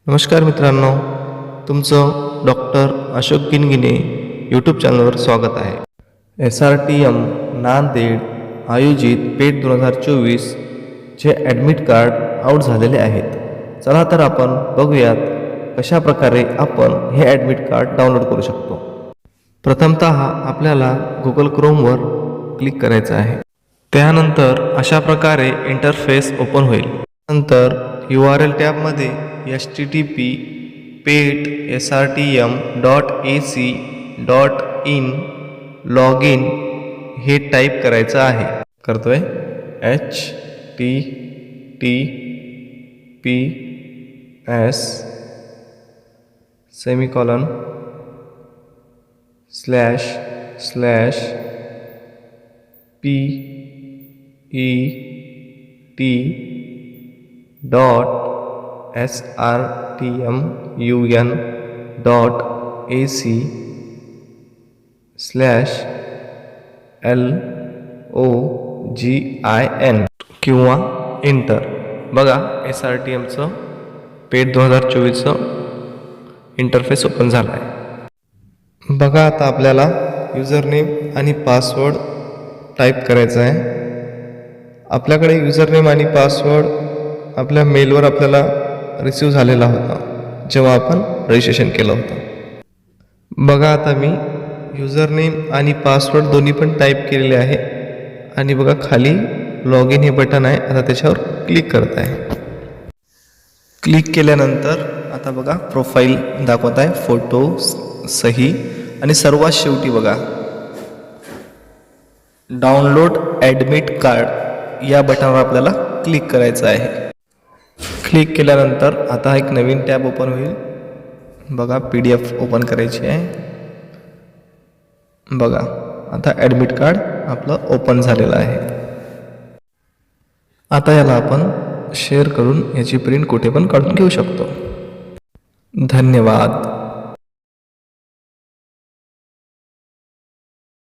नमस्कार मित्रांनो, तुमचं डॉक्टर अशोक गिनगिने यूट्यूब चॅनलवर स्वागत आहे. SRTM नांदेड आयोजित पेट 2024 चे ॲडमिट कार्ड आऊट झालेले आहेत. चला तर आपण बघूयात कशा प्रकारे आपण हे ॲडमिट कार्ड डाउनलोड करू शकतो. प्रथमतः आपल्याला गुगल क्रोमवर क्लिक करायचं आहे. त्यानंतर अशा प्रकारे इंटरफेस ओपन होईल. नंतर URL टॅबमध्ये http://pet.srtm.ac.in लॉगिन हे टाईप करायचं आहे. करतोय http://pet.srtm.ac/login किंवा एंटर. बघा SRTMचं पेट 2024चं इंटरफेस ओपन झाला आहे. बघा आता आपल्याला युजरनेम आणि पासवर्ड टाईप करायचा आहे. आपल्याकडे युजरनेम आणि पासवर्ड आपल्या मेलवर आपल्याला रिसीव झालेला होता जेव्हा आपण रजिस्ट्रेशन केलं होतं. बघा आता मी युजरनेम आणि पासवर्ड दोन्ही पण टाईप केलेले आहे आणि बघा खाली लॉगिन हे बटन आहे. आता त्याच्यावर क्लिक करत आहे. क्लिक केल्यानंतर आता बघा प्रोफाईल दाखवत आहे, फोटो, सही आणि सर्वात शेवटी बघा डाउनलोड ॲडमिट कार्ड या बटनावर आपल्याला क्लिक करायचं आहे. क्लिक केल्यानंतर आता एक नवीन टॅब ओपन होईल. बघा PDF ओपन करायची आहे. बघा आता ॲडमिट कार्ड आपलं ओपन झालेलं आहे. आता याला आपण शेअर करून याची प्रिंट कुठे पण काढून घेऊ शकतो. धन्यवाद.